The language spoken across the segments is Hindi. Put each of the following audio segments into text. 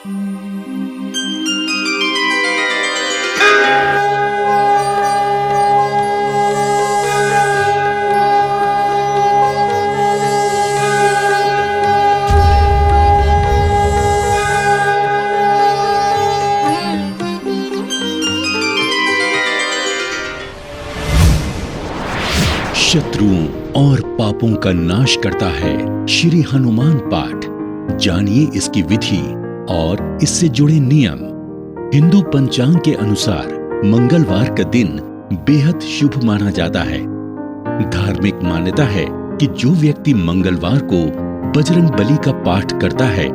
शत्रुओं और पापों का नाश करता है श्री हनुमान पाठ। जानिए इसकी विधि और इससे जुड़े नियम। हिंदू पंचांग के अनुसार मंगलवार का दिन बेहद शुभ माना जाता है। धार्मिक मान्यता है कि जो व्यक्ति मंगलवार को बजरंग बली का पाठ करता है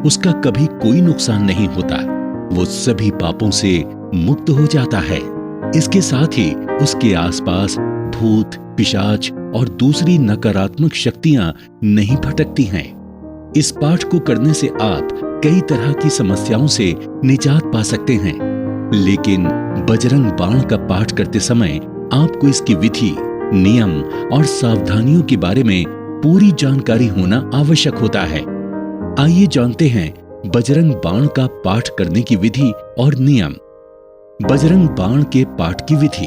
उसका कभी कोई नुकसान नहीं होता, वो सभी पापों से मुक्त हो जाता है। इसके साथ ही उसके आसपास भूत, पिशाच और दूसरी नकारात्मक शक्तियां नहीं भटकती हैं। इस पाठ को करने से आप कई तरह की समस्याओं से निजात पा सकते हैं, लेकिन बजरंग बाण का पाठ करते समय आपको इसकी विधि, नियम और सावधानियों के बारे में पूरी जानकारी होना आवश्यक होता है। आइए जानते हैं बजरंग बाण का पाठ करने की विधि और नियम। बजरंग बाण के पाठ की विधि।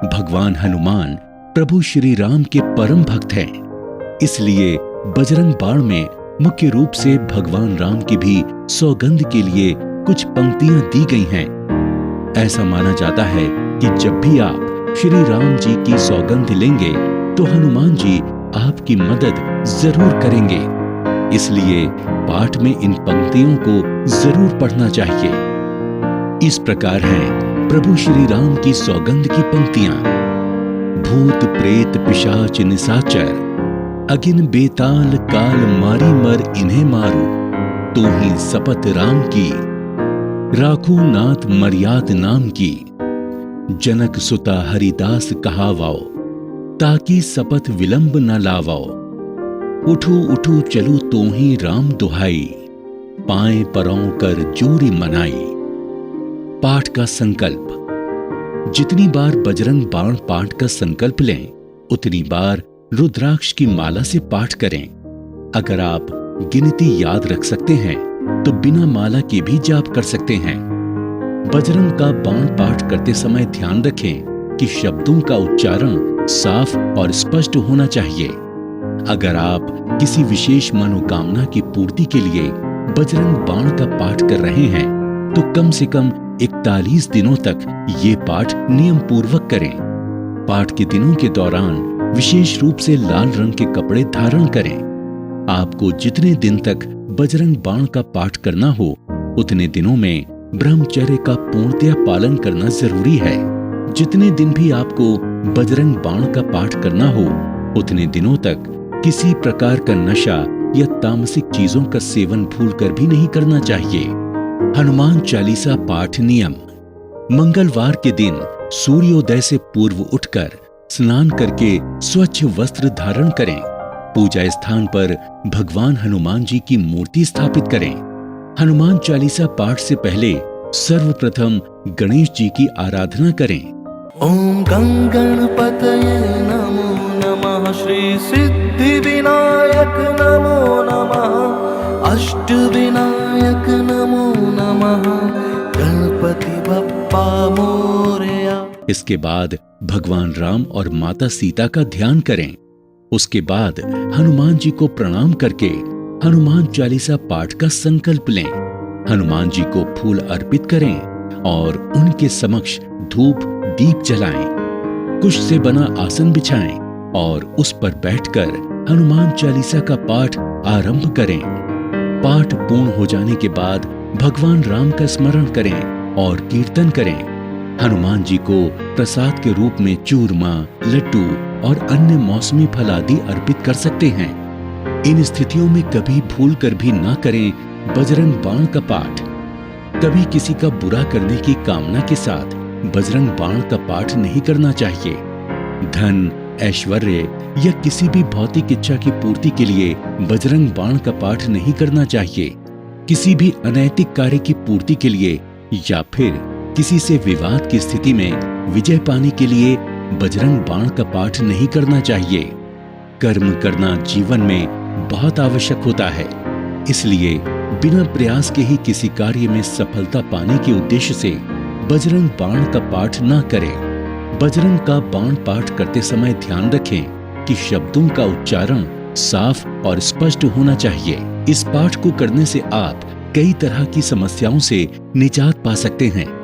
भगवान हनुमान प्रभु श्री राम के परम भक्त हैं, इसलिए बजरंग बाण में मुख्य रूप से भगवान राम की भी सौगंध के लिए कुछ पंक्तियां दी गई हैं। ऐसा माना जाता है कि जब भी आप श्री राम जी की सौगंध लेंगे तो हनुमान जी आपकी मदद जरूर करेंगे, इसलिए पाठ में इन पंक्तियों को जरूर पढ़ना चाहिए। इस प्रकार हैं प्रभु श्री राम की सौगंध की पंक्तियां। भूत प्रेत पिशाच निशाचर, अगिन बेताल काल मारी मर इन्हें मारू, तो ही सपत राम की, राखू नाथ मर्याद नाम की, जनक सुता हरिदास कहावाओ, ताकि सपत विलंब न लावाओ, उठू उठू चलू तो ही राम दुहाई, पाए परौं कर जोरी मनाई। पाठ का संकल्प। जितनी बार बजरंग बाण पाठ का संकल्प लें उतनी बार रुद्राक्ष की माला से पाठ करें। अगर आप गिनती याद रख सकते हैं तो बिना माला के भी जाप कर सकते हैं। बजरंग का बाण पाठ करते समय ध्यान रखें कि शब्दों का उच्चारण साफ और स्पष्ट होना चाहिए। अगर आप किसी विशेष मनोकामना की पूर्ति के लिए बजरंग बाण का पाठ कर रहे हैं तो कम से कम 41 दिनों तक ये पाठ नियम पूर्वक करें। पाठ के दिनों के दौरान विशेष रूप से लाल रंग के कपड़े धारण करें। आपको जितने दिन तक बजरंग बाण का पाठ करना हो उतने दिनों में ब्रह्मचर्य का पूर्णतया पालन करना जरूरी है। जितने दिन भी आपको बजरंग बाण का पाठ करना हो उतने दिनों तक किसी प्रकार का नशा या तामसिक चीजों का सेवन भूलकर भी नहीं करना चाहिए। हनुमान चालीसा पाठ नियम। मंगलवार के दिन सूर्योदय से पूर्व उठकर स्नान करके स्वच्छ वस्त्र धारण करें। पूजा स्थान पर भगवान हनुमान जी की मूर्ति स्थापित करें। हनुमान चालीसा पाठ से पहले सर्वप्रथम गणेश जी की आराधना करें। ओम गणपतये नमो नमः, श्री सिद्धि विनायक नमो नमः, अष्ट विनायक नमो नमः, गणपति बप्पा मोरया। इसके बाद भगवान राम और माता सीता का ध्यान करें। उसके बाद हनुमान जी को प्रणाम करके हनुमान चालीसा पाठ का संकल्प लें। हनुमान जी को फूल अर्पित करें और उनके समक्ष धूप दीप जलाएं। कुश से बना आसन बिछाएं और उस पर बैठकर हनुमान चालीसा का पाठ आरंभ करें। पाठ पूर्ण हो जाने के बाद भगवान राम का स्मरण करें और कीर्तन करें। हनुमान जी को प्रसाद के रूप में चूरमा, लड्डू और अन्य मौसमी फल आदि अर्पित कर सकते हैं। इन स्थितियों में कभी भूल कर भी ना करें बजरंग बाण का पाठ। कभी किसी का बुरा करने की कामना के साथ बजरंग बाण का पाठ नहीं करना चाहिए। धन, ऐश्वर्य या किसी भी भौतिक इच्छा की पूर्ति के लिए बजरंग बाण का पाठ नहीं करना चाहिए। किसी भी अनैतिक कार्य की पूर्ति के लिए या फिर किसी से विवाद की स्थिति में विजय पाने के लिए बजरंग बाण का पाठ नहीं करना चाहिए। कर्म करना जीवन में बहुत आवश्यक होता है, इसलिए बिना प्रयास के ही किसी कार्य में सफलता पाने के उद्देश्य से बजरंग बाण का पाठ ना करें। बजरंग का बाण पाठ करते समय ध्यान रखें कि शब्दों का उच्चारण साफ और स्पष्ट होना चाहिए। इस पाठ को करने से आप कई तरह की समस्याओं से निजात पा सकते हैं।